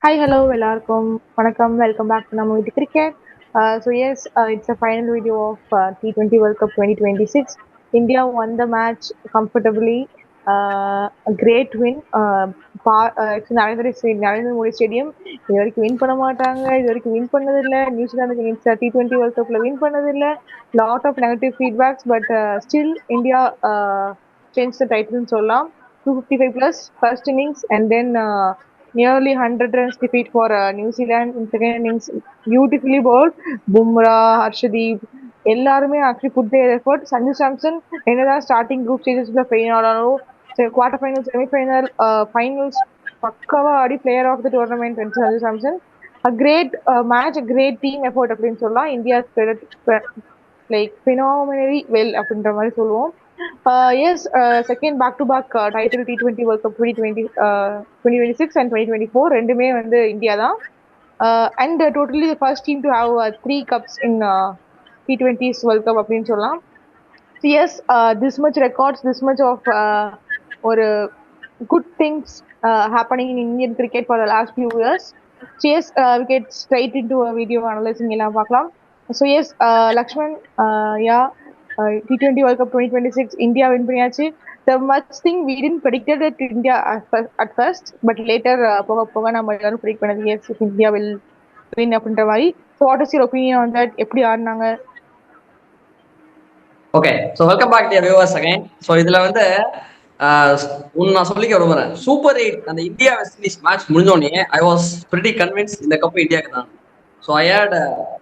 Hi, hello, எல்லாருக்கும் வணக்கம். Welcome back to நம்ம வீட்டு cricket. It's a final video of T20 World Cup 2026. India won the match comfortably. A great win. It's Narendra Modi stadium இது வரைக்கும் win பண்ண மாட்டாங்க, இது வரைக்கும் வின் பண்ணதில்லை. நியூசிலாந்துக்கு அகேன்ஸ்ட் T20 வேர்ல்ட் கப்ல வின் பண்ணதில்லை. Lot of negative feedbacks, but still India change the டைட்டில்னு சொல்லலாம். 255 plus first innings, and then nearly 100 runs defeat for New Zealand in second innings. Beautifully bowled. Bumrah, Harshdeep, எல்லாருமே actually put their effort. Sanju Samson என்னதான் starting group ஸ்டேஜஸ்ல fail ஆனாலும் quarter final, semifinal, finals பக்காவா ஆடி player of the tournament Sanju Samson. A great match, a great team effort அப்படின்னு சொல்லலாம். India like phenomenally well அப்படின்ற மாதிரி சொல்லுவோம். Second back-to-back title T20 World Cup 2026 and 2024 ரெண்டுமே வந்து இந்தியா தான். And totally the first team to have 3 cups in T20s World Cup அப்படின்னு சொல்லலாம். This much records, this much of ஒரு good things happening in Indian cricket for the last few years. We get straight into a video analyzing எல்லாம் பார்க்கலாம். Lakshman, T20 World Cup 2026 India win பண்ணியாச்சு. The much thing we didn't predicted it India at first, but later போக போக நம்ம எல்லாரும் predict பண்ணது yes India will win அப்படின்ற மாதிரி. So what is your opinion on that? எப்படி ஆடினாங்க? Okay, so welcome back to viewers again. So இதில் வந்து நான் சொல்லிக்க விரும்புகிறேன். சூப்பர் 8 அந்த இந்தியா வெஸ்ட் இண்டீஸ் மேட்ச் முடிஞ்சோடனே ஐ வாஸ் பிரிட்டி கன்வின்ஸ் இந்த கப் இந்தியாவுக்கு தான். So I had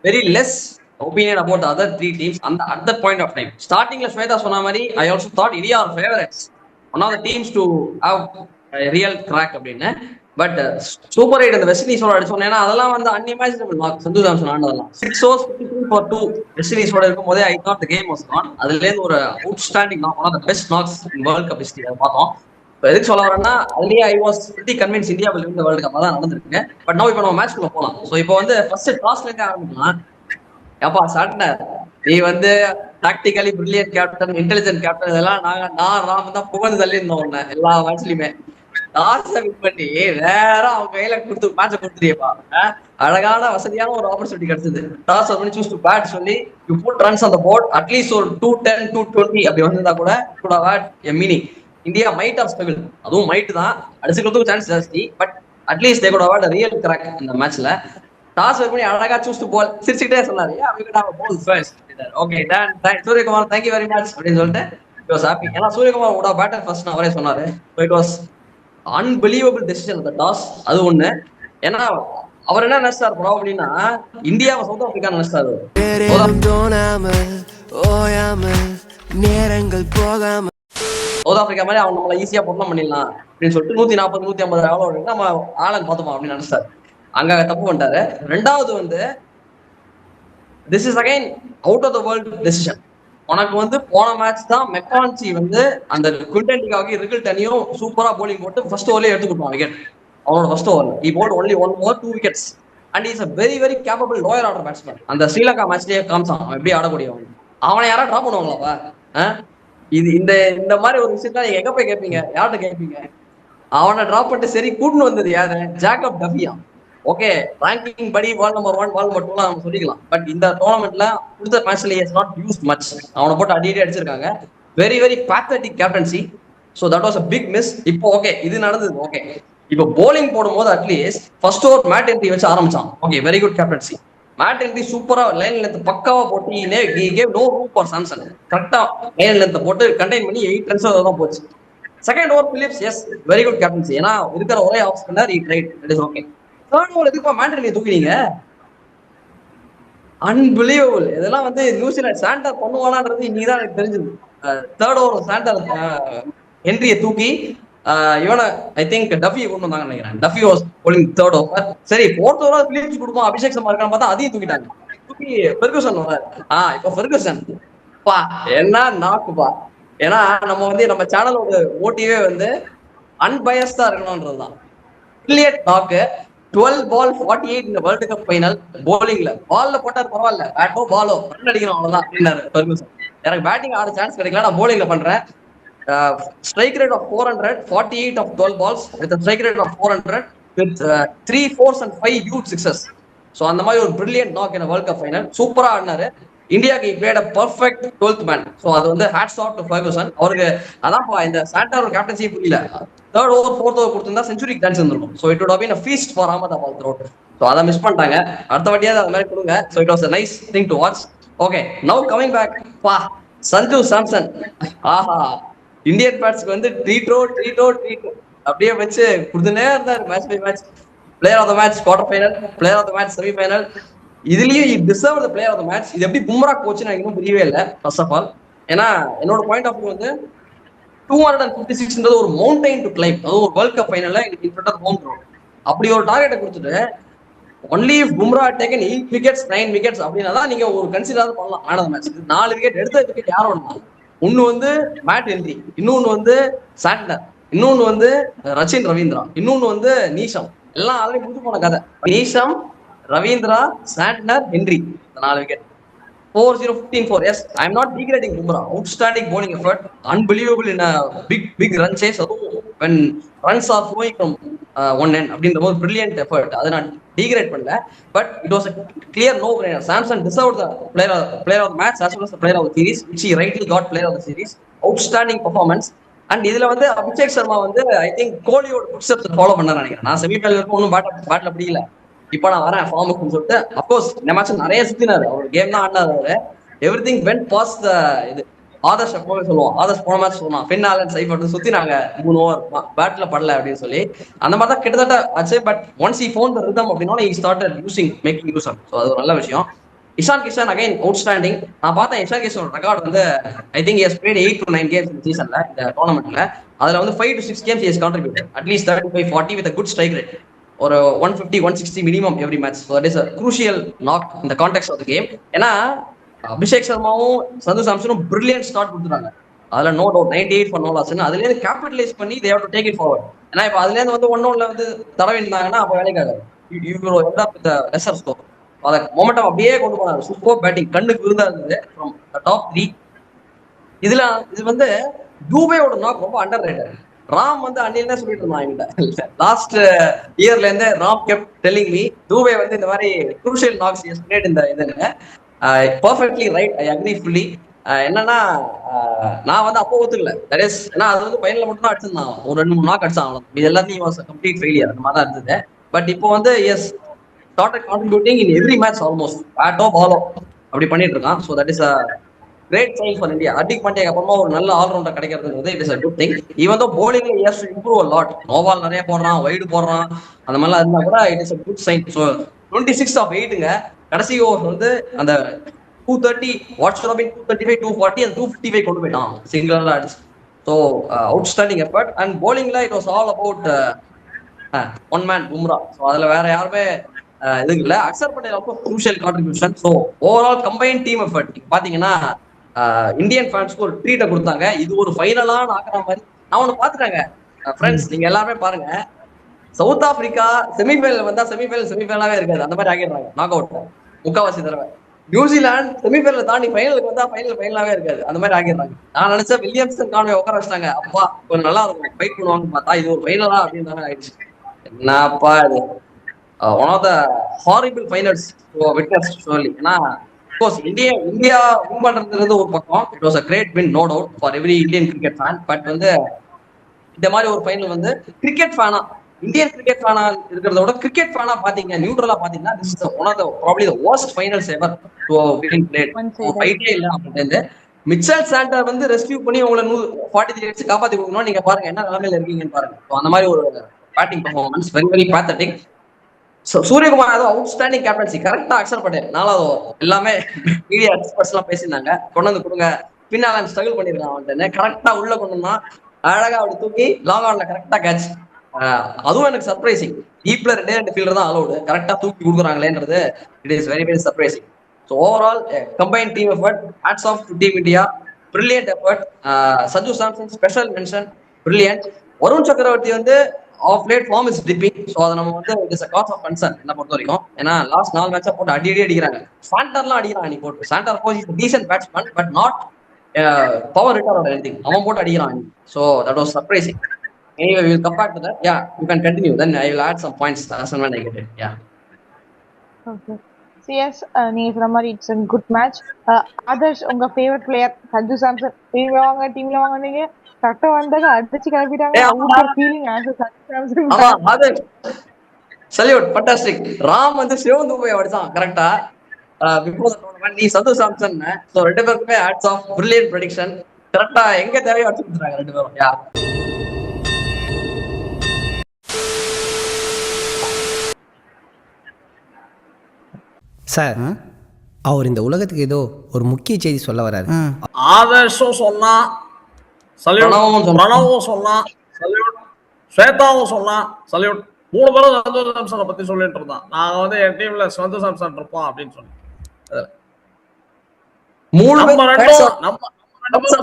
very less opinion about the other 3 teams at that point of time. Starting la Shweta sonna mari I also thought India are favorites, one of the teams to have a real crack அப்படினு. But super 8 அந்த West Indies ஓட அடிச்சோன்னா அதெல்லாம் வந்து unimaginable mark. Sanju Samson ஆனதெல்லாம் 6 overs 53 for 2 West Indies ஓட இருக்கும்போதே I thought the game was gone. அதுல இருந்து ஒரு outstanding knock, one of the best knocks in world cup history அதை பார்த்தோம். இப்போ எதுக்கு சொல்ல வரேன்னா அதுலயே ஐ was pretty convince India will win the world cup அதான் நடந்திருக்கு. பட் நவ இப்போ நம்ம மேட்ச்க்குள்ள போலாம். ஸோ இப்போ வந்து ஃபர்ஸ்ட் டாஸ்ல இருந்து ஆரம்பிக்கலாம். ஏப்பா சாட்னர், நீ வந்து tactically brilliant captain, intelligent captain, இதெல்லாம் நான் ராம் தான் புகழ்ந்து தள்ளி இருந்தோம் உன்ன எல்லா மேட்ச்லயுமே. டாஸ் வின் பண்ணி வேற அவங்க கையில கொடுத்து மேட்சை கொடுத்துறியப்பா. அழகான வசதியான ஒரு ஆப்பர்ச்சுனிட்டி கிடைச்சது. டாஸ் பண்ணி சூஸ் டு பேட் சொல்லி you put runs on the board. At least ஒரு 210 220 அப்படி வந்திருந்தா கூட meaning India might of struggle. அதுவும் மைட் தான், அடிச்சுக்கிறதுக்கு சான்ஸ் ஜாஸ்தி. But at least they could have real crack இந்த மேட்ச்ல. டாஸ் பண்ணி அழகா சூஸ் டு பால் சிரிச்சுக்கிட்டே சொன்னாரு, okay Suryakumar thank you very much அப்படின்னு சொல்லிட்டு இட் வாஸ் ஹாப்பி. ஏன்னா சூரியகுமார் கூட பேட்டர் ஃபர்ஸ்ட் அவரே சொன்னாரு. இட் வாஸ் அன்பிலீவபிள் டெசிஷன் அந்த டாஸ். அது ஒண்ணு. ஏன்னா அவர் என்ன நினைச்சார் ப்ரோ அப்படின்னா இந்தியாவை சவுத் ஆப்பிரிக்கா நினைச்சாரு. சவுத் ஆப்பிரிக்கா மாதிரி அவங்க நம்மள ஈஸியா பொருத்தம் பண்ணிடலாம் அப்படின்னு சொல்லிட்டு 140 150 எவ்வளவு நம்ம ஆலன் பார்த்தோமா அப்படின்னு நினைச்சாரு. அங்க தப்பு பண்ணிட்டாரு. ரெண்டாவது வந்து this is again out of the world decision. உனக்கு வந்து போன மேட்ச் தான் மெக்கான்சி வந்து அந்த குவிண்டன்டிக்காக ரிகில்டனையும் சூப்பரா போலிங் போட்டு ஃபர்ஸ்ட் ஓவர்லயே எடுத்து கொடுப்பான் விக்கெட். அவனோட first over he bowled only 1 over 2 wickets and he is a very very capable lower order batsman. அந்த ஸ்ரீலங்கா மேட்ச்லயே காமிச்சான் அவன் எப்படி ஆடக்கூடியவன். அவனை யாரா டிராப் பண்ணுவாங்களாப்பா? இது இந்த மாதிரி ஒரு விஷயத்த நீங்க எங்க போய் கேட்பீங்க, யார்கிட்ட கேட்பீங்க? அவனை டிராப் பண்ணிட்டு சரி கூட்டுன்னு வந்தது யாரு? ஜாக்கப் டஃபியா. ஓகே, ரேங்கிங் படி பால் நம்பர் 1 பால் நம்பர் 2 நம்ம சொல்லிக்கலாம். பட் இந்த டோர்னமெண்ட்ல கொடுத்த மேட்ச்ல இஸ் நாட் யூஸ்ட் மச். அவனை போட்டு அடி அடிச்சிருக்காங்க. Very very pathetic captaincy. So that was a big miss. இப்போ ஓகே இது நடந்தது. ஓகே இப்போ போலிங் போடும்போது at least first over Matt Henry வச்சு ஆரம்பிச்சான். Okay very good captaincy. Matt Henry சூப்பரா லைன் லென்த் பக்காவா போட்டு gave no room for Samson. கரெக்டா லைன் லென்த் போட்டு கண்டெயின் பண்ணி 8 runs தான் போச்சு. Second over Phillips is very good captaincy. ஏன்னா இருக்கிற ஒரே off spinner right it is okay. Third over எதுக்கு மேண்டரி தூக்கினீங்க? அன்பிலீவபிள். இதெல்லாம் வந்து நியூசிலாந்து சாண்டர் பண்ணுவானான்றது இன்னைக்கு தான் எனக்கு தெரிஞ்சது. தேர்ட் ஓவர் சாண்டர் என்ட்ரியை தூக்கி இவனை ஐ திங்க் டஃபியை கொண்டு வந்தாங்கன்னு நினைக்கிறேன். Duffy was bowling third over. சரி ஃபோர்த் ஓவர் பிலிப்ஸ் கொடுப்போம் அபிஷேக் சர்மா இருக்கான்னு பார்த்தா அதையும் தூக்கிட்டாங்க. தூக்கி ஃபெர்குசன் வராரு. இப்போ ஃபெர்குசன் பா என்ன நாக்குப்பா. ஏன்னா நம்ம வந்து நம்ம சேனலோட மோட்டிவே வந்து அன்பயஸ்டா இருக்கணும்ன்றதுதான். பில்லியட் நாக்கு 12 ball 48 இந்த வேர்ல்டு கப் ஃபைனல். போலிங்ல பால்ல போட்டாரு பரவாயில்ல, பேட்டோ பாலோ ரன் அடிக்கணும் அவ்வளவுதான் அப்படின்னாரு ஃபெர்குசன். எனக்கு பேட்டிங் ஆட சான்ஸ் கிடைக்கல, நான் போலிங்ல பண்றேன். Strike rate of 400, 48 of 12 balls with a strike rate of 400, with 3 4s and 5 huge sixes. So அந்த மாதிரி ஒரு brilliant knock in world cup final சூப்பரா ஆடினாரு. இந்தியாவுக்கு played a perfect 12th man. So அது வந்து ஹேட்ஸ் ஆஃப் டு ஃபர்கூசன். அவருக்கு அதான்ப்பா இந்த சாண்டார் கேப்டன்சி புரியல. 3rd over 4th over கொடுத்திருந்தா செஞ்சுரிக்கு சான்ஸ் இருந்திருக்கும். So it would have been a feast for Ahmedabad throughout. So அதை மிஸ் பண்ணிட்டாங்க. அடுத்த வாட்டியாவது அது மாதிரி கொடுங்க. So it was a nice thing to watch. Okay, now coming back. பா, சஞ்சு சாம்சன், ஆஹா, இந்தியன் பேட்ஸ்க்கு வந்து ட்ரீட்டோ அப்படியே வச்சு கொடுத்துனே இருந்தாரு match by match. Player of the match quarter final, player of the match semi final. இதுலயும் it deserve the player of the match. இது எப்படி பும்ரா கோச் நான் இன்னும் புரியவே இல்லை ஃபர்ஸ்ட் ஆஃப் ஆல். ஏன்னா என்னோட பாயிண்ட் ஆஃப் வியூ வந்து 256 ஒரு மவுண்டைன் டு கிளைம். அது ஒரு வேர்ல்ட் கப் ஃபைனல்ல in front of home ground. அப்படி ஒரு டார்கெட்டை கொடுத்துட்டு only Bumrah taken 8 wickets 9 wickets அப்படின்னா தான் நீங்க ஒரு கன்சிடர் பண்ணலாம் man of the match. 4 wicket எடுத்த விக்கெட் யாரும் வேணும். ஒன்னு வந்து மேட் ஹென்ரி, இன்னொன்னு வந்து சாண்ட்னர், இன்னொன்னு வந்து ரச்சின் ரவீந்திரா, இன்னொன்னு வந்து நீஷம். எல்லாம் ஆல்ரெடி முடிஞ்சு போன கதை. Neesham, Ravindra, Santner, Henry, 4 wicket. 4-0-15-4. Yes, I'm not degrading Bumrah. Outstanding bowling effort, unbelievable in a big run chase. When runs are flowing from one end, அப்படின்ற ஒரு brilliant effort. அதை நான் degrade பண்ணல, but it was a clear no-brainer. Samson deserved the player of the match as well as the player of the series, which he rightly got player of the series. Outstanding performance. And இதுல வந்து அபிஷேக் சர்மா வந்து I think கோலியோட footsteps follow பண்ண நினைக்கிறேன். நான் semi-final இருக்கும் ஒன்றும் பேட்ல பிடிக்கல, இப்போ நான் வரேன் ஃபார்முக்குன்னு சொல்லிட்டு அப்கோர்ஸ் இந்த மேட்ச் நிறைய சுத்தினாரு. அவர் கேம் தான் ஆடினாரு. எவ்ரி திங் வென்ட் பாஸ் த இது ஆதர்ஷ் எப்பவுமே சொல்லுவோம். ஆதர்ஷ் போன மேட்ச் சொல்லுவான் ஃபின்னாலன் சைட் மட்டும் சுத்தினாங்க 3 ஓவர் பேட்ல படல அப்படின்னு சொல்லி. அந்த மாதிரி தான் கிட்டத்தட்ட ஆச்சு. But once he found the rhythm அப்படின்னா he started making use of. So அது ஒரு நல்ல விஷயம். Ishan Kishan again outstanding. நான் பார்த்தேன் இஷான் கிஷனோட ரெக்கார்ட் வந்து I think has played 8 to 9 games இந்த சீசன்ல, இந்த டோர்னமெண்ட்ல. அதுல வந்து 5 to 6 games has contributed at least 35-40 with good strike rate. ஒரு 150-160 minimum every match. So that is a crucial knock இந்த கான்டெக்ட் ஆஃப் த கேம். ஏன்னா அபிஷேக் சர்மாவும் சந்து சாம்சனும் பிரில்லியன்ட் ஸ்டார்ட் கொடுத்துருக்காங்க. அதுல no doubt 98 for no loss. அதுலேருந்து கேபிட்டலைஸ் பண்ணி they have to take it forward. ஏன்னா இப்போ அதுலேருந்து வந்து 1-1 வந்து தடவை இருந்தாங்கன்னா அப்போ வேலைக்காக you end up with lesser score. அதை மொமெண்டம் அப்படியே கொண்டு போனாரு. சூப்பர் பேட்டிங், கண்ணுக்கு விருந்தா இருந்தது ஃப்ரம் டாப் 3. இது வந்து டூபேயோட நாக் ரொம்ப அண்டர் ரேட்டட். ராம் வந்து அன்னில சொல்லிட்டு இருந்தான் என்கிட்ட லாஸ்ட் இயர்ல இருந்து. Ram kept telling me Dube வந்து இந்த மாதிரி க்ரூஷியல் நாக்ஸ் ஹஸ் பிளேட் இந்த இதுன்னு. Perfectly right, I agree fully. என்னன்னா நான் வந்து அப்போ ஒத்துக்கல. தட் இஸ் ஏன்னா அது வந்து ஃபைனல்ல மட்டும் தான் அடிச்சிருந்தான். ஒரு 2-3 நாக் அடிச்சான். இது எல்லாத்தையும் வாஸ் கம்ப்ளீட் ஃபெயிலியர் அந்த மாதிரி தான் இருந்தது. பட் இப்போ வந்து S started contributing in every match almost. Bat or ball அப்படி பண்ணிட்டு இருக்கான். So that is a great sign for India. Hardik பாண்டியாக்கு அப்புறமா ஒரு நல்ல ஆல்ரவுண்டர் கிடைக்கிறது it is a good thing. Even though bowling he has to improve a lot. No ball நிறைய போடுறான், wide போடுறான், அந்த மாதிரிலாம் இருந்தா கூட it is a good sign. So 26/8ங்க கடைசி ஓவர் வந்து அந்த 230 what should have been 235 240 and 255 கொண்டு போயிட்டான் சிங்கிள் அடிச்சு. So outstanding effort. அண்ட் bowlingல it was all about one man Bumrah. So அதுல வேற யாருமே இதுக்கு இல்ல. Axar Patel also crucial contribution. So overall combine team effort பாத்தீங்கன்னா இந்தியன் ஃபேன்ஸ்க்கு ஒரு ட்ரீட்டை கொடுத்தாங்க. இது ஒரு ஃபைனலா ஆக்குற மாதிரி நான் ஒண்ணு பாத்துட்டாங்க ஃப்ரெண்ட்ஸ். நீங்க எல்லாருமே பாருங்க, சவுத் ஆப்பிரிக்கா செமிஃபைனல் வந்தா செமிஃபைனலாவே இருக்காது, அந்த மாதிரி ஆகிடுறாங்க நாக் அவுட் முக்காவாசி தடவை. நியூசிலாந்து செமிஃபைனல் தாண்டி ஃபைனலுக்கு வந்தா ஃபைனலாவே இருக்காது, அந்த மாதிரி ஆகிடுறாங்க. நான் நினைச்சேன் வில்லியம்சன் கான்வே உட்கார வச்சிட்டாங்க, அப்பா கொஞ்சம் நல்லா இருக்கும் ஃபைட் பண்ணுவாங்க பார்த்தா இது ஒரு ஃபைனலா அப்படின்னு ஆயிடுச்சு. என்னப்பா இது one of the horrible finals witness surely. ஏன்னா கோர்ஸ் இந்தியா வின் பண்றது ஒரு பக்கம், it was a great win no doubt for every Indian cricket fan. But வந்து இந்த மாதிரி ஒரு ஃபைனல் வந்து கிரிக்கெட் ஃபேனா, இந்தியன் கிரிக்கெட் ஃபேனா இருக்கிறத விட கிரிக்கெட் ஃபேனா பாத்தீங்க நியூட்ரலா பாத்தீங்கன்னா this is one of the probably the worst finals ever to been played. ஃபைட்டே இல்ல அப்படின்ட்டு மிச்சல் சாண்டர் வந்து ரெஸ்கியூ பண்ணி உங்களை 43 ரன்ஸ் காப்பாத்தி கொடுக்கணும். நீங்க பாருங்க என்ன நிலைமையில இருக்கீங்கன்னு பாருங்க. அந்த மாதிரி ஒரு batting performance very very pathetic. Suryakumar Yadav outstanding captaincy, கரெக்டா அக்செப்ட் பண்ணேன். 4வது எல்லாமே மீடியா எக்ஸ்பர்ட்ஸ் எல்லாம் பேசியிருந்தாங்க, கொண்டு வந்து கொடுங்க பின்னால ஸ்ட்ரகிள் பண்ணிருக்கான் அவன்ட்டு கரெக்டா உள்ள கொண்டு வந்தான். அழகா அப்படி தூக்கி லாங் ஆன்ல கரெக்டா கேட்ச். அதுவும் எனக்கு சர்ப்ரைசிங். டீப்ல 2 ஃபீல்டர் தான் அலோடு, கரெக்டா தூக்கி கொடுக்குறாங்களேன்றது it is very very surprising. So overall combine team effort, hats off to team India, brilliant effort. Sanju Samson special mention, brilliant. Varun Chakravarthy வந்து of late form is dipping. So அதை நம்ம வந்து it is a cause of concern என்ன பொறுத்த வரைக்கும். ஏன்னா last 4 மேட்சா போட்டு அடி அடிக்கிறாங்க. சாண்டர்லாம் அடிக்கிறான் நீ போட்டு. Santner coach is decent batsman but not power hitter or anything. அவன் போட்டு அடிக்கிறான். So that was surprising. Anyway, we will come back to that. Yeah, you can continue. Then I will add some points as and when I get it. Yeah. Okay. CS நீங்க சொன்ன மாதிரி it's a good match. Adarsh உங்க favourite player Sanju Samson டீம்ல வாங்க நீங்க கரெக்டா வந்தாங்க அடிச்சு கிளப்பிட்டாங்க. Hey, how would your feeling as a Sanju Samson ஆமா ஃபேன்? அது சல்யூட் ஃபண்டாஸ்டிக். ராம் வந்து சிவந்து போய் அடிச்சான் கரெக்டா பிஃபோர் த டோர்னமெண்ட். நீ சந்து சாம்சன். ஸோ ரெண்டு பேருக்குமே ஹேட்ஸ் ஆஃப் பிரில்லியன்ட் ப்ரெடிக்ஷன். கரெக்டா எங்க தேவையோ அடிச்சு கொடுத்துறாங்க ரெண்டு பேரும். யா சார் அவர் இந்த உலகத்துக்கு ஏதோ ஒரு முக்கிய செய்தி சொல்ல வராரு. ஆதர்ஷும் சொன்னான், சல்யூட். பிரணவும் சொன்னான், சல்யூட். ஸ்வேதாவும் சொன்னான், சல்யூட். 3 பேரும் சந்து சாம்சனை பத்தி சொல்லிட்டு இருந்தான். நாங்க வந்து என் டீம்ல சந்து சாம்சன் இருப்போம் அப்படின்னு சொன்னேன். நம்ம ரெண்டு பேரும்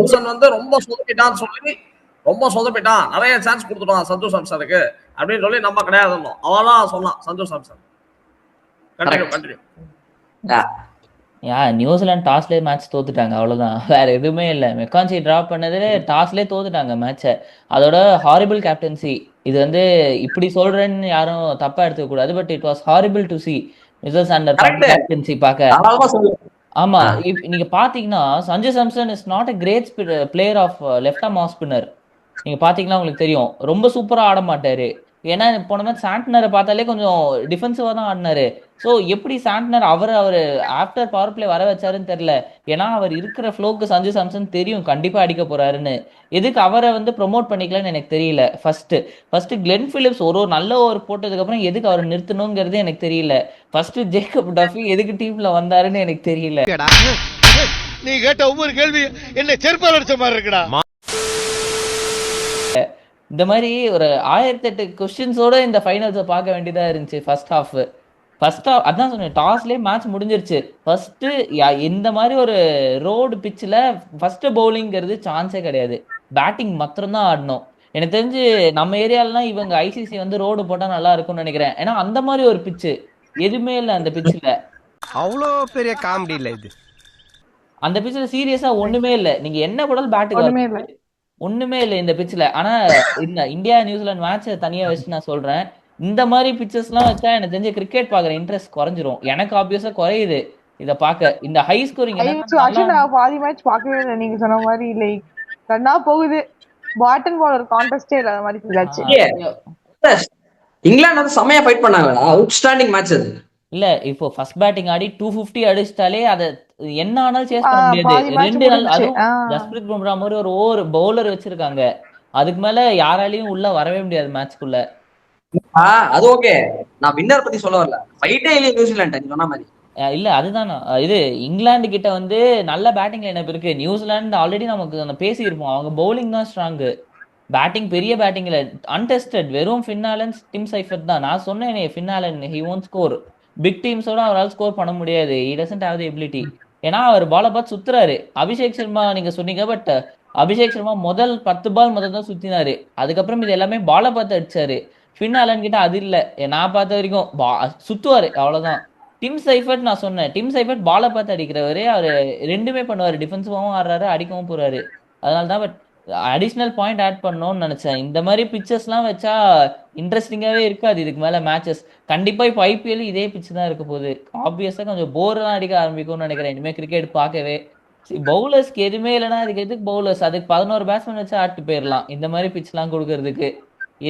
சாம்சன் வந்து ரொம்ப சொதப்பிட்டான்னு சொல்லி ரொம்ப சொதப்பிட்டான், நிறைய சான்ஸ் கொடுத்துட்டான் சந்து சாம்சனுக்கு அப்படின்னு சொல்லி நம்ம கிடையாது இருந்தோம். அவெல்லாம் சொன்னான் சந்து சாம்சன். கண்டினியூ. நியூசிலாந்து டாஸ்லேயே மேட்ச் தோத்துட்டாங்க, அவ்வளவுதான். வேற எதுவுமே இல்லை. மெக்கான்சி டிராப் பண்ணது டாஸ்லேயே தோத்துட்டாங்க மேட்சை. அதோட ஹாரிபிள் கேப்டன்சி. இது வந்து இப்படி சொல்றேன்னு யாரும் தப்பா எடுத்துக்க கூடாது. But it was horrible to see misses under captaincy பார்க்க. ஆமா, நீங்க பாத்தீங்கன்னா Sanju Samson is not a great player of left arm off spinner. நீங்க பாத்தீங்கன்னா உங்களுக்கு தெரியும், ரொம்ப சூப்பரா ஆட மாட்டாரு. ஏன்னா போன மாதிரி சாண்ட்னரை பார்த்தாலே கொஞ்சம் டிஃபென்சிவா தான் ஆடினாரு. ஸோ எப்படி சாண்ட்னர் அவர் ஆஃப்டர் பவர் பிளே வர வச்சாருன்னு தெரியல. ஏன்னா அவர் இருக்கிற ஃப்ளோக்கு சஞ்சு சாம்சன் தெரியும் கண்டிப்பா அடிக்க போறாருன்னு. எதுக்கு அவரை வந்து ப்ரொமோட் பண்ணிக்கலாம்னு எனக்கு தெரியல. ஃபர்ஸ்ட் கிளென் பிலிப்ஸ் ஒரு நல்ல ஓவர் போட்டதுக்கு அப்புறம் எதுக்கு அவரை நிறுத்தணுங்கிறது எனக்கு தெரியல. ஃபர்ஸ்ட் ஜேக்கப் டஃபி எதுக்கு டீம்ல வந்தாருன்னு எனக்கு தெரியல. நீ கேட்ட ஒவ்வொரு கேள்வி என்ன செருப்பால் அடிச்ச மாதிரி இருக்குடா. இந்த மாதிரி ஒரு 1008 கொஸ்டின்ஸோட இந்த ஃபைனல்ஸை பார்க்க வேண்டியதா இருந்துச்சு. ஃபர்ஸ்ட் ஹாஃப் அதான் சொன்னேன், டாஸ்லேயே மேட்ச் முடிஞ்சிருச்சு. ஃபர்ஸ்ட் இந்த மாதிரி ஒரு ரோடு பிச்சில் ஃபர்ஸ்ட் பவுலிங்கிறது சான்ஸே கிடையாது. பேட்டிங் மாத்திரம்தான் ஆடணும். எனக்கு தெரிஞ்சு நம்ம ஏரியாலாம் இவங்க ஐசிசி வந்து ரோடு போட்டால் நல்லா இருக்கும்னு நினைக்கிறேன். ஏன்னா அந்த மாதிரி ஒரு பிச்சு எதுவுமே இல்லை அந்த பிச்சில். அவ்வளோ பெரிய காமெடி இல்லை இது. அந்த பிச்சில் சீரியஸா ஒண்ணுமே இல்லை. நீங்க என்ன போடாலும் பேட்டுக்கு ஒண்ணுமே இல்லை இந்த பிச்சில். ஆனா இந்த இந்தியா நியூசிலாந்து மேட்ச் தனியா வச்சு நான் சொல்றேன், இந்த மாதிரி பிச்சர்ஸ் எல்லாம் வச்சா எனக்கு தெரிஞ்ச கிரிக்கெட் பாக்குற இன்ட்ரெஸ்ட் குறைஞ்சிரும். எனக்கு ஆப்வியஸா குறையுது இத பாக்க. இந்த ஹை ஸ்கோரிங் பாதி மேட்ச் பார்க்கவே இல்லை. நீங்க சொன்ன மாதிரி லைக் ரன்னா போகுது, பாட்டன் பாலர் கான்டெஸ்டே இல்லாத மாதிரி ஃபீல் ஆச்சு. இங்கிலாந்து வந்து செமையா ஃபைட் பண்ணாங்க. அவுட்ஸ்டாண்டிங் மேட்ச் அது. இல்ல இப்போ ஃபர்ஸ்ட் பேட்டிங் ஆடி 250 அடிச்சிட்டாலே அத என்ன ஆனாலும் சேஸ் பண்ண முடியாது. 2 நாள் அதுவும் ஜஸ்பிரித் பும்ரா மாதிரி ஒரு ஓவர் பவுலர் வச்சிருக்காங்க. அதுக்கு மேல யாராலையும் உள்ள வரவே முடியாது மேட்ச்க்குள்ள. அது ஓகே, நான் வின்னர் பத்தி சொல்ல வரல. ஃபைட்டே இல்ல நியூசிலாந்து நீ சொன்ன மாதிரி. இல்ல அதுதான் இது இங்கிலாந்து கிட்ட வந்து நல்ல பேட்டிங் லைனப் இருக்கு. நியூசிலாந்து ஆல்ரெடி நமக்கு பேசியிருப்போம், அவங்க பவுலிங் தான் ஸ்ட்ராங். பேட்டிங் பெரிய பேட்டிங் இல்ல, அன்டெஸ்டட். வெறும் ஃபின் ஆலன், டிம் சைஃபர்ட் தான். நான் சொன்னேனே Finn Allen he won't score. Big டீம்ஸோட அவரால் ஸ்கோர் பண்ண முடியாது. He doesn't have the ability. ஏன்னா அவர் பாலை பார்த்து சுத்துறாரு. அபிஷேக் சர்மா நீங்க சொன்னீங்க, பட் அபிஷேக் சர்மா முதல் 10 பால் தான் சுத்தினாரு. அதுக்கப்புறம் இது எல்லாமே பாலை பார்த்து அடிச்சாரு. ஃபின் ஆலன் கிட்ட அது இல்லை நான் பார்த்த வரைக்கும். சுத்துவாரு அவ்வளவுதான். டிம் சைஃபர்ட் நான் சொன்னேன், டிம் சைஃபர்ட் பாலை பார்த்து அடிக்கிறவரு. அவரு ரெண்டுமே பண்ணுவாரு, டிஃபென்சிவாவும் ஆடுறாரு, அடிக்கவும் போறாரு. அதனால தான் பட் அடிஷ்னல் பாயிண்ட் ஆட் பண்ணணும்னு நினைச்சேன். இந்த மாதிரி பிக்சர்ஸ்லாம் வச்சா இன்ட்ரெஸ்டிங்காவே இருக்காது இதுக்கு மேல மேட்சஸ். கண்டிப்பா இப்போ ஐபிஎல் இதே பிச்சு தான் இருக்க போகுது. ஆப்வியஸா கொஞ்சம் போர் தான் அடிக்க ஆரம்பிக்கும்னு நினைக்கிறேன் இனிமே கிரிக்கெட் பார்க்கவே. பவுலர்ஸ்க்கு எதுவுமே இல்லைன்னா அதுக்கு எதுக்கு பவுலர்ஸ்? அதுக்கு 11 பேட்ஸ்மேன் வச்சு ஆட்டு போயிடலாம். இந்த மாதிரி பிச்லாம் கொடுக்கறதுக்கு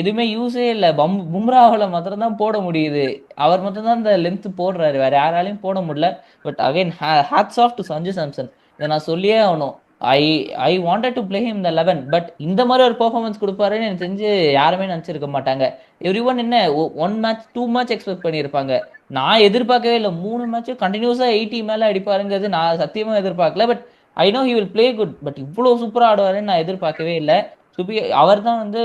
எதுவுமே யூஸே இல்லை. பும்ராவில் மாத்திரம் தான் போட முடியுது. அவர் மட்டும் தான் இந்த லென்த் போடுறாரு, வேற யாராலையும் போட முடியல. But again hats off to Sanju Samson. இதை நான் சொல்லியே ஆகணும். I wanted to play him the 11. But இந்த மாதிரி ஒரு பெர்ஃபார்மன்ஸ் கொடுப்பாருன்னு எனக்கு தெரிஞ்சு யாருமே நினைச்சிருக்க மாட்டாங்க. எவ்ரி ஒன் என்ன 1 மேட்ச் 2 மேட்ச் எக்ஸ்பெக்ட் பண்ணியிருப்பாங்க. நான் எதிர்பார்க்கவே இல்லை 3 மேட்ச் கண்டினியூஸா 80 மேல அடிப்பாருங்கிறது நான் சத்தியமா எதிர்பார்க்கல. But I know he will play good. But இவ்வளோ சூப்பரா ஆடுவாருன்னு நான் எதிர்பார்க்கவே இல்லை. அவர் தான் வந்து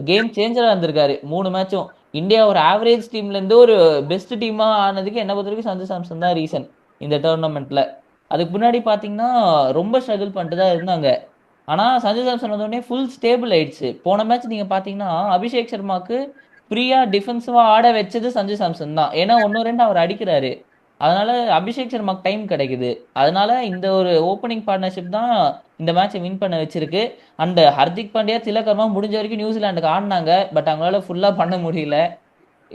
கேம் சேஞ்சரா இருந்திருக்காரு 3 மேட்சும். இந்தியா ஒரு ஆவரேஜ் டீம்ல இருந்து ஒரு பெஸ்ட் டீமா ஆனதுக்கு என்ன பொறுத்த வரைக்கும் சஞ்சு சாம்சன் தான் ரீசன் இந்த டோர்னமெண்ட்ல. அதுக்கு முன்னாடி பாத்தீங்கன்னா ரொம்ப ஸ்ட்ரகிள் பண்ணிட்டு தான் இருந்தாங்க. ஆனா சஞ்சு சாம்சன் வந்தோடனே ஃபுல் ஸ்டேபிள் ஆயிடுச்சு. போன மேட்ச் நீங்க பாத்தீங்கன்னா அபிஷேக் சர்மாக்கு ஃப்ரீயா டிஃபென்சிவா ஆட வச்சது சஞ்சு சாம்சன் தான். ஏன்னா 1-2 அவர் அடிக்கிறாரு. அதனால அபிஷேக் சர்மாக்கு டைம் கிடைக்குது. அதனால இந்த ஒரு ஓப்பனிங் பார்ட்னர்ஷிப் தான் இந்த மேட்சை வின் பண்ண வச்சிருக்கு. அண்ட் ஹர்திக் பாண்டியா, திலகர்மா முடிஞ்ச வரைக்கும் நியூசிலாந்துக்கு ஆடினாங்க. பட் அவங்களால ஃபுல்லா பண்ண முடியல.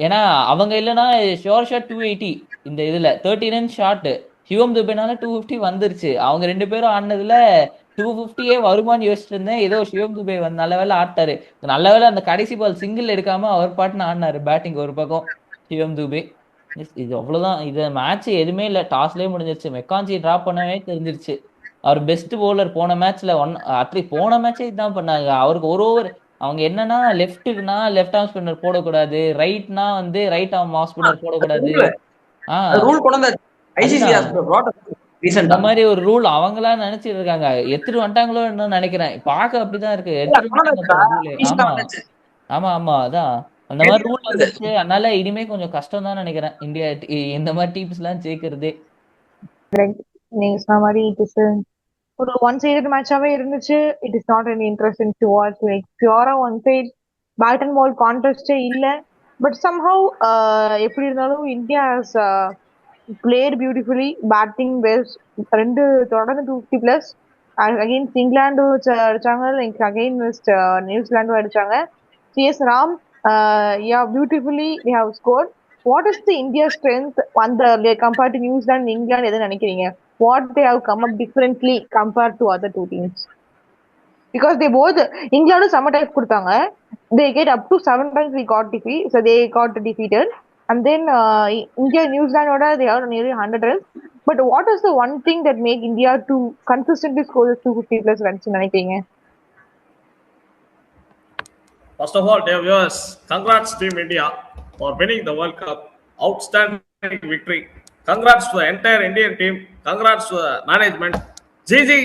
ஏன்னா அவங்க இல்லைன்னா ஷோர் ஷாட் 280 இந்த இதுல 30 ரன் ஷாட். ஹியூம் துபேனால 250 வந்துருச்சு. அவங்க 2 பேரும் ஆடினதுல 250 வருமானு யோசிச்சுட்டு இருந்தேன். ஏதோ ஷிவம் துபே வந்து நல்ல வேலை ஆட்டாரு. நல்ல வேலை அந்த கடைசி பால் சிங்கிள் எடுக்காம அவர் பாட்டுன்னு ஆடினாரு பேட்டிங் ஒரு பக்கம் ஷிவம் துபே. இது அவ்வளவுதான். இது மேட்ச் எதுவுமே இல்லை, டாஸ்லயே முடிஞ்சிருச்சு. மெக்கான்சி டிராப் பண்ணவே தெரிஞ்சிருச்சு. அவர் பெஸ்ட் பவுலர் போன மேட்ச்ல அட்லீஸ்ட் போன மேட்சே இதுதான் பண்ணாங்க. அவருக்கு ஒரு ஓவர் அவங்க என்னன்னா லெஃப்ட்டுக்குனா லெஃப்ட் ஆர்ம் ஸ்பின்னர் போடக்கூடாது, ரைட்னா வந்து ரைட் ஆர்ம் ஆஃப் ஸ்பின்னர் போடக்கூடாது. ரூல் கொண்டு வந்த ஐசிசி இந்த மாதிரி ஒரு ரூல் அவங்களா நினைச்சிட்டு இருக்காங்க. எடுத்துட்டு வந்துட்டாங்களோ நினைக்கிறேன். பார்க்க அப்படிதான் இருக்கு. ஆமா ஆமா ஆமா அதான் அந்த மாதிரி ரூல் வந்துருச்சு. அதனால இனிமே கொஞ்சம் கஷ்டம் தான் நினைக்கிறேன் இந்தியா இந்த மாதிரி டீம்ஸ் எல்லாம் ஜெயிக்கிறதே. நீங்க சொன்ன மாதிரி இட் இஸ் ஒரு ஒன் சைடட் மேட்சாவே இருந்துச்சு. It is not any interesting to watch. Like பியூரா one side bat and ball கான்டெஸ்டே இல்லை. பட் சம்ஹவ் எப்படி இருந்தாலும் India has played beautifully, batting best, ரெண்டு தொடர்ந்து 250+ அகைன்ஸ்ட் இங்கிலாந்து அடிச்சாங்க, லைக் அகைன்ஸ்ட் நியூசிலாண்டும் அடிச்சாங்க. CS Ram yeah beautifully they have scored. What is the India strength அந்த compared to New Zealand, England எது நினைக்கிறீங்க? What they have come up differently compared to other two teams? Because they both England summer type கொடுத்தாங்க. They get up to 7 times we got defeat, so they got defeated. And then India, New Zealand order they are nearly 100 runs. But what is the one thing that make India to consistently score 250+ runs நினைக்கிறீங்க? First of all, dear viewers, congrats Team India for winning the World Cup. Outstanding victory. Congrats to the entire Indian team. Congrats to the management. Gigi.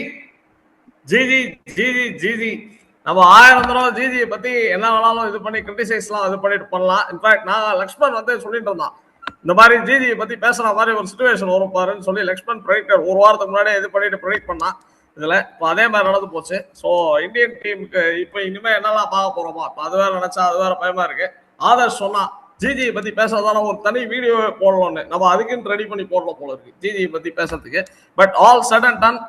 நம்ம 1000 தடவை ஜிஜியை பத்தி என்ன வேணாலும் இது பண்ணி கிரிட்டிசைஸ்லாம் இது பண்ணிட்டு பண்ணலாம். இன்ஃபேக்ட் நான் லக்ஷ்மண் வந்து சொல்லிட்டு இருந்தான், இந்த மாதிரி ஜிஜியை பத்தி பேசுற மாதிரி ஒரு சுச்சுவேஷன் வரும் பாருன்னு சொல்லி லக்ஷ்மண் ப்ரெடிக்டர் ஒரு வாரத்துக்கு முன்னாடி இது பண்ணிட்டு ப்ரெடிக்ட் பண்ணான். இதுல இப்போ அதே மாதிரி நடந்து போச்சு. ஸோ இந்தியன் டீமுக்கு இப்போ இனிமே என்னெல்லாம் பார்க்க போறோமா, இப்போ அது வேற நினைச்சா அது வேற பயமா இருக்கு. ஆதர்ஷ் சொன்னா ஜிஜியை பத்தி பேசுறதால ஒரு தனி வீடியோ போடணும்னு, நம்ம அதுக்குன்னு ரெடி பண்ணி போடணும் போல இருக்கு ஜிஜியை பத்தி பேசுறதுக்கு. But all said and done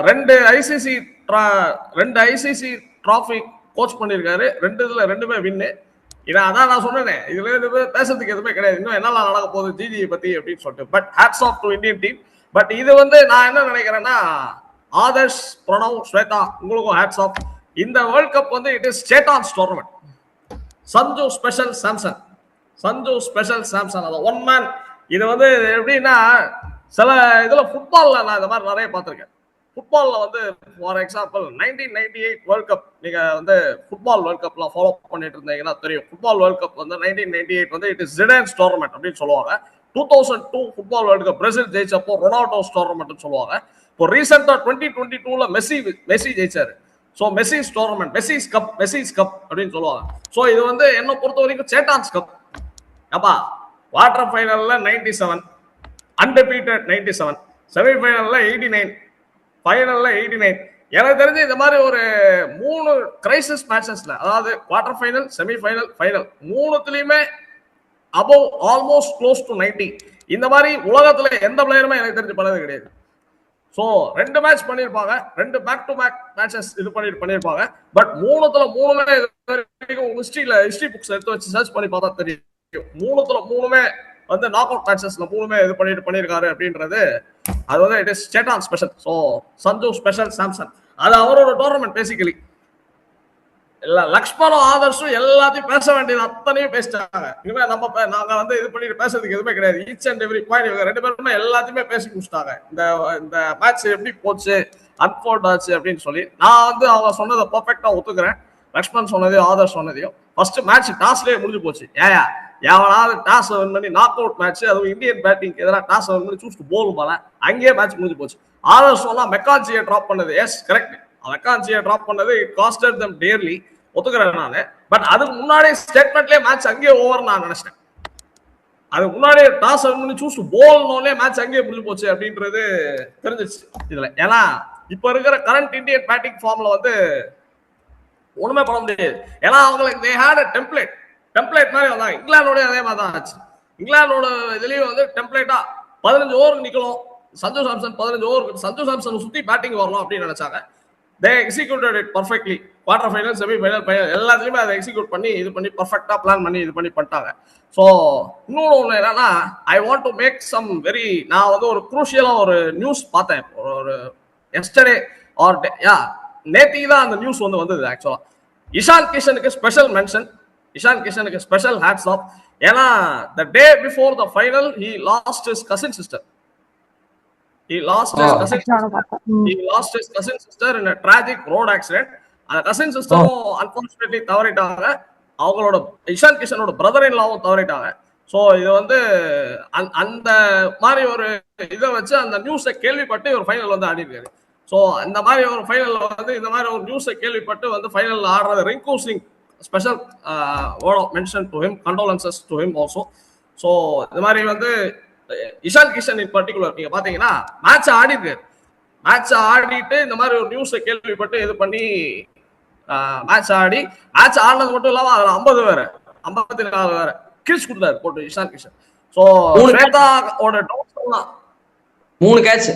ரெண்டு ஐசிசி டிராஃபி கோச் பண்ணியிருக்காரு. ரெண்டுமே வின்னு. அதான் நான் சொன்னேன், இதுல பேசுறதுக்கு எதுவுமே கிடையாது. இன்னும் என்னெல்லாம் நடக்க போகுது ஜிஜியை பத்தி அப்படின்னு சொல்லிட்டு. But hats off to Indian team. But இது வந்து நான் என்ன நினைக்கிறேன்னா, ஆதர்ஷ், பிரணவ், ஸ்வேதா, உங்களுக்கும் ஹேட்ஸ் ஆஃப். இந்த வேர்ல்ட் கப் வந்து இட் இஸ் சேட்டான்ஸ் டோர்னமெண்ட். சஞ்சு ஸ்பெஷல் சாம்சன் அது ஒன் மேன். இது வந்து எப்படின்னா, சில இதுல ஃபுட்பால்ல நான் இந்த மாதிரி நிறைய பார்த்துருக்கேன். ஃபுட்பால்ல வந்து ஃபார் எக்ஸாம்பிள் 1998 வேர்ல்ட் கப், நீங்க வந்து ஃபுட்பால் வேர்ல்ட் கப்லாம் ஃபாலோ பண்ணிட்டு இருந்தீங்கன்னா தெரியும். ஃபுட்பால் வேர்ல்ட் கப் வந்து 1998 வந்து இட் இஸ் ஜிடான்ஸ் டோர்னமெண்ட் அப்படின்னு சொல்லுவாங்க. 2002 ஃபுட்பால் வேர்ல்ட் கப் பிரேசில் ஜெயிச்சப்போ ரொனால்டோஸ் டோர்னமெண்ட் சொல்லுவாங்க. இப்போ ரீசெண்டா 2022ல மெஸ்ஸி ஜெயிச்சாரு. So Messi's tournament, Messi's cup அப்படின்னு சொல்லுவாங்க. ஸோ இது வந்து என்ன பொறுத்த வரைக்கும் சேட்டான்ஸ் கப். அப்பா குவார்டர் ஃபைனல்ல 97, அன்டிபீட்டட் 97, செமிஃபைனல்ல 89, ஃபைனல்ல 89. எனக்கு தெரிஞ்சு இந்த மாதிரி ஒரு 3 கிரைசிஸ் மேட்சஸ்ல, அதாவது குவார்டர் ஃபைனல், செமிஃபைனல், ஃபைனல், மூணுத்துலயுமே அபவ் ஆல்மோஸ்ட் க்ளோஸ் டு 90. இந்த மாதிரி உலகத்துல எந்த பிளேயருமே எனக்கு தெரிஞ்சு பண்ணது கிடையாது. ஸோ 2 மேட்ச் பண்ணியிருப்பாங்க, 2 பேக் டு பேக் மேட்சஸ் இது பண்ணியிருப்பாங்க. பட் மூணுமே ஹிஸ்டரி புக்ஸ் எடுத்து வச்சு சர்ச் பண்ணி பார்த்தா தெரியும். மூணுமே வந்து நாக் அவுட் மேட்சஸ்ல மூணுமே இது பண்ணியிருக்காரு அப்படின்றது. அது வந்து it is சேட்டான் special. So Sanju special Samson அது அவரோட டோர்னமெண்ட் பேசிக்கலி. இல்ல லக்ஷ்மணும் ஆதர்ஷும் எல்லாத்தையும் பேச வேண்டியது அத்தனையும் பேசிட்டாங்க. இனிமே நாங்க வந்து இது பண்ணிட்டு பேசுறதுக்கு எதுவுமே கிடையாது. ஈச் அண்ட் எவ்ரி பாயிண்ட் இவங்க 2 பேருமே எல்லாத்தையுமே பேசி முடிச்சிட்டாங்க. இந்த மேட்ச் எப்படி போச்சு, அன்ஃபோல்ட் ஆச்சு அப்படின்னு சொல்லி. நான் வந்து அவங்க சொன்னதை பர்ஃபெக்டா ஒத்துக்கிறேன். லக்ஷ்மண் சொன்னதையும் ஆதர்ஷ் சொன்னதையும். ஃபர்ஸ்ட் மேட்ச் டாஸ்லயே முடிஞ்சு போச்சு. எவனாவது டாஸ் வின் பண்ணி நாக் அவுட் மேட்ச், அதுவும் இந்தியன் பேட்டிங் எதிராக டாஸ் வின் பண்ணி சூஸ் டு போல் போல அங்கேயே மேட்ச் முடிஞ்சு போச்சு. ஆதர்ஷ் சொன்னா மெக்கான்சியை டிராப் பண்ணது, எஸ் கரெக்ட், மெக்கான்சியை டிராப் பண்ணது இட் காஸ்டட் தம் டியர்லி, ஒத்துக்கிறேன் நானு. பட் அதுக்கு முன்னாடி ஸ்டேட்மெண்ட்லயே மேட்ச் அங்கேயே ஓவர் நான் நினைச்சேன். அதுக்கு முன்னாடி டாஸ் வின் பண்ணி சூஸ் டு போல்னோலே மேட்ச் அங்கேயே முடிஞ்சு போச்சு அப்படின்றது தெரிஞ்சிச்சு இதுல. ஏன்னா இப்ப இருக்கிற கரண்ட் இந்தியன் பேட்டிங் ஃபார்ம்ல வந்து ஒண்ணுமே பண்ண முடியாது. ஏன்னா அவங்களுக்கு they had a template மாதிரி வந்தாங்க. இங்கிலாந்தோட அதே மாதிரி தான் ஆச்சு. இங்கிலாந்தோட இதுலயும் வந்து டெம்ப்ளேட்டா 15 ஓவருக்கு நிக்கணும், சஞ்சு சாம்சன் 15 ஓவருக்கு சஞ்சு சாம்சன் சுத்தி பேட்டிங் வரணும் அப்படின்னு நினைச்சாங்க. They executed it perfectly. Quarter final, semi final, எல்லாத்துலயுமே அதை எக்ஸிக்யூட் பண்ணி இது பண்ணி பர்ஃபெக்டா பிளான் பண்ணி இது பண்ணி பண்ணிட்டாங்க. ஸோ இன்னொன்று ஒன்று என்னன்னா, I want to make some very, நான் வந்து ஒரு குரூஷியலா ஒரு நியூஸ் பார்த்தேன் ஒரு எஸ்டர்டே ஆர் நேத்திக்கு தான் அந்த நியூஸ் வந்து வந்தது. ஆக்சுவலா இஷான் கிஷனுக்கு ஸ்பெஷல் மென்ஷன், இஷான் கிஷனுக்கு ஸ்பெஷல் ஹேட்ஸ் ஆஃப். ஏன்னா the day before the final he lost his cousin sister. He lost his cousin sister in a tragic road accident. அந்த கசின் சிஸ்டரும் அன்பார்ச்சுனேட்லி தவறிட்டாங்க. அவங்களோட இஷான் கிஷனோட பிரதர் இன் லாவும் தவறிட்டாங்க. ஸோ இது வந்து அந்த மாதிரி ஒரு இதை வச்சு அந்த நியூஸை கேள்விப்பட்டு ஒரு ஃபைனல் வந்து ஆடி இருக்காரு. ஸோ இந்த மாதிரி ஒரு ஃபைனல் வந்து இந்த மாதிரி ஒரு நியூஸை கேள்விப்பட்டு வந்து ஃபைனல் ஆடுறது Rinku Singh special word of mention to him, condolences to him also. So இந்த மாதிரி வந்து இஷான் கிஷன் இன் பர்டிகுலர் நீங்க பாத்தீங்கன்னா மேட்ச் ஆடி இருக்காரு. மேட்ச் ஆடிட்டு இந்த மாதிரி ஒரு நியூஸை கேள்விப்பட்டு இது பண்ணி மேட்ச் ஆடினது மட்டும் இல்லாம அதுல 50 வேற 54 வேற கில்ஸ் கொடுத்தாரு போட்டு இஷான் கிஷன். ஸோ ஸ்வேதாவோட டவுட்ஸ் எல்லாம் 3 catch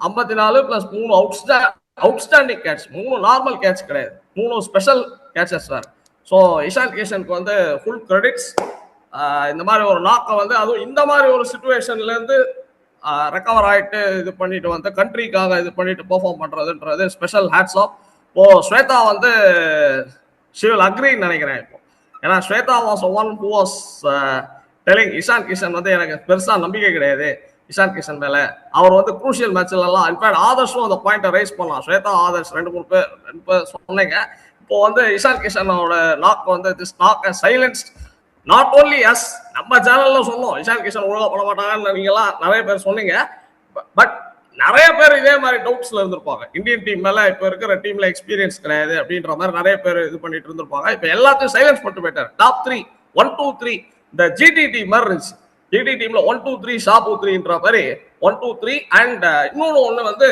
54 plus 3 outstanding catch, 3 normal catch கிடையாது, 3 ஸ்பெஷல் கேட்சஸ் வேற. ஸோ இஷான் கிஷனுக்கு வந்து ஃபுல் கிரெடிட்ஸ். இந்த மாதிரி ஒரு நாக்கை வந்து அதுவும் இந்த மாதிரி ஒரு சிச்சுவேஷன்ல இருந்து ரெக்கவர் ஆயிட்டு இது பண்ணிட்டு வந்து கண்ட்ரிக்காக இது பண்ணிட்டு பெர்ஃபார்ம் பண்றதுன்றது special hats off. Oh Shweta வந்து ஷி வில் அக்ரின்னு நினைக்கிறேன் இப்போ. ஏன்னா Shweta was one who was telling Ishan Kishan வந்து எனக்கு பெருசா நம்பிக்கை கிடையாது இஷான் கிஷன் மேல. அவர் வந்து குரூஷியல் மேட்ச்ல எல்லாம் இன்ஃபேக்ட் ஆதர்ஷும் அந்த பாயிண்ட்டை ரைஸ் பண்ணலாம். ஸ்வேதா ஆதர்ஷ் 2-3 பேர் சொன்னீங்க. இப்போ வந்து இஷான் கிஷனோட நாக் வந்து this knock silenced not only us, நம்ம சேனல்ல சொன்னோம் இஷான் கிஷன் ஒழுங்கா பண்ண மாட்டாங்கன்னு நீங்கெல்லாம் நிறைய பேர் சொன்னீங்க. பட் நிறைய பேர் இதே மாதிரி டவுட்ஸ்ல இருந்திருப்பாங்க. இந்தியன் டீம் மேல இப்ப இருக்கிற டீம்ல எக்ஸ்பீரியன்ஸ் கிடையாது அப்படின்ற மாதிரி நிறைய பேர் இது பண்ணிட்டு இருந்திருப்பாங்க. இப்ப எல்லாத்தையும் சைலன்ஸ் பண்ணிட்டு போயிட்டாரு. டாப் 3 1 2 3 இந்த ஜிடி டீம் மாதிரி இருந்துச்சு. ஜிடி டீம்ல 1 2 3 ஷாபு 3ன்ற மாதிரி 1 2 3. அண்ட் இன்னொன்னு ஒண்ணு வந்து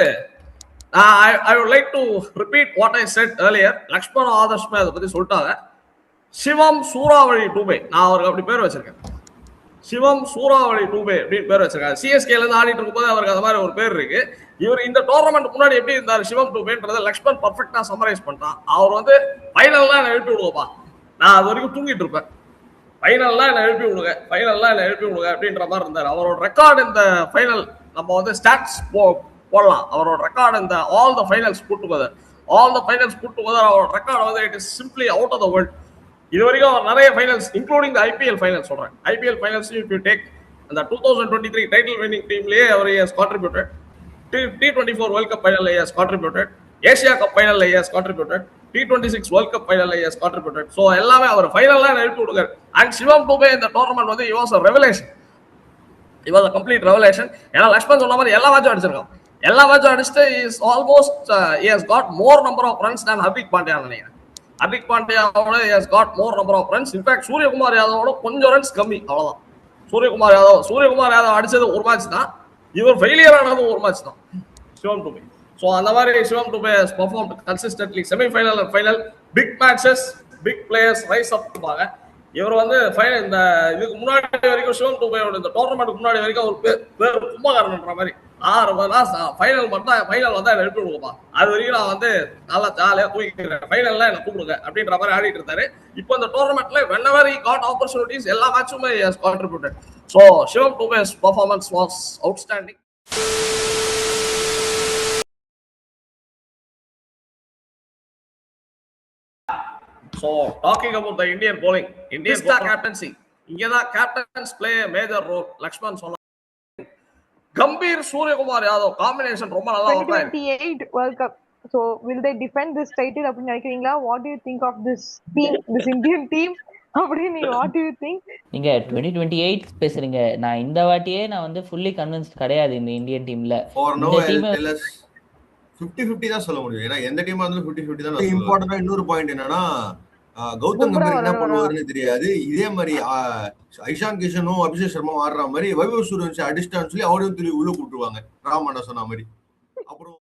I would like to repeat what I said earlier. Lakshmana ஆதர்ஷ்மே அதை பத்தி சொல்லிட்டாங்க. சிவம் சூறாவளி டூபே, நான் அவருக்கு அப்படி பேர் வச்சிருக்கேன். சிவம் சூறாவளி டூபே அப்படின்னு பேர் வச்சிருக்காரு. சிஎஸ்கேல இருந்து ஆடிட்டு இருக்கும்போது அவருக்கு அந்த மாதிரி ஒரு பேர் இருக்கு. இவர் இந்த டோர்னமெண்ட் முன்னாடி எப்படி இருந்தாரு சிவம் டூபேன்றத லக்ஷ்மண் பர்ஃபெக்டா சமரைஸ் பண்ணிட்டான். அவர் வந்து ஃபைனல்லாம் என்ன எழுப்பி விடுவோப்பா, நான் அது வரைக்கும் தூங்கிட்டு இருப்பேன், ஃபைனல்லாம் என்ன எழுப்பி விடுங்க அப்படின்ற மாதிரி இருந்தார். அவரோட ரெக்கார்டு இந்த ஃபைனல் நம்ம வந்து ஸ்டாட்ஸ் போடலாம். அவரோட ரெக்கார்டு இந்த all the finals put together அவரோட ரெக்கார்டு வந்து it is simply out of the world. இது வரைக்கும் அவர் நிறைய ஃபைனல்ஸ் இன்க்ளூடிங் ஐபிஎல் ஃபைனல்ஸ் சொல்றேன். IPL finals if you take அந்த 2023 டைட்டில் வின்னிங் டீம்லயே அவர் has contributed. T24 world cup ஃபைனல்ல ஹஸ் கான்ட்ரிபியூட்டட். ஏசியா கப் ஃபைனல்ல has contributed. T26 world cup ஃபைனல்ல ஹஸ் கான்ட்ரிபியூட்டட். சோ எல்லாமே அவர் ஃபைனல்ல எழுப்பி விடுறாரு. அண்ட் சிவம் டூபே இந்த டோர்னமெண்ட் வந்து he was a revelation. He was a complete revelation. ஏன்னா லக்ஷ்மண் சொன்ன மாதிரி எல்லா மேட்சும் அடிச்சிருக்கான். எல்லா மேட்சும் அடிச்சுட்டு is almost he has got more number of runs than Hardik Pandya நினைக்கிறேன். ஹர்திக் பாண்டியாவோட he has got more number of runs. In fact Suryakumar யாதவோட கொஞ்சம் ரன்ஸ் கம்மி, அவ்வளவுதான். சூரியகுமார் யாதவ் அடிச்சது ஒரு மேட்ச் தான், இவர் ஃபெயிலியர் ஆனது ஒரு மேட்ச் தான் சிவம் டூபே. ஸோ அந்த மாதிரி Shivam Dube has performed consistently. Semifinal and final big matches, big players rise up பண்ணுவாங்க. இவர் வந்து இந்த இதுக்கு முன்னாடி வரைக்கும் சிவம் டூபேயோட இந்த டோர்னமெண்ட்டுக்கு முன்னாடி வரைக்கும் அவர் பேர் கும்பகாரன்ற மாதிரி 6 ஃபைனல் மட்டும் ஃபைனல் வந்தா எழுப்பி விடுவோப்பா, அது வரைக்கும் நான் வந்து நல்லா ஜாலியா தூக்கிக்கிறேன், ஃபைனல்ல என்ன கூப்பிடுங்க அப்படின்ற மாதிரி ஆடிட்டு இருந்தாரு. இப்போ இந்த டோர்னமெண்ட்ல whenever he got opportunities எல்லா மேட்சுமே he has contributed. So Shivam Dube's performance was outstanding. So talking about the Indian bowling, Indian captaincy, இங்கதா captains play a major role. Lakshman சொன்ன கம்பீர் சூரியகுமார் யாதவ் காம்பினேஷன் ரொம்ப நல்லா வந்தா. 2028 World Cup. So will they defend this title அப்படி நினைக்கிறீங்களா? What do you think of this team, this Indian team? அப்படின்னு what do you think? நீங்க 2028 பேசுறீங்க. நான் இந்த வாட்டியே நான் வந்து fully convinced கிடையாது இந்த இந்தியன் டீம்ல. இந்த டீம் 50-50 தான் சொல்ல முடியும். ஏன்னா எந்த டீமா இருந்தாலும் 50-50 தான். இம்பார்ட்டன்ட்டா இன்னொரு பாயிண்ட் என்னன்னா கௌதம் கம்பீர் என்ன பண்ணுவாருன்னு தெரியாது. இதே மாதிரி ஐஷான் கிஷனும் அபிஷேக் சர்மாவும் ஆடுற மாதிரி வைபவ் சூரியவன்சி அடிச்சிட்டான்னு சொல்லி அவரையும் திரும்பி உள்ள கூப்பிட்டுருவாங்க ராமண்ணா சொன்ன மாதிரி. அப்புறம்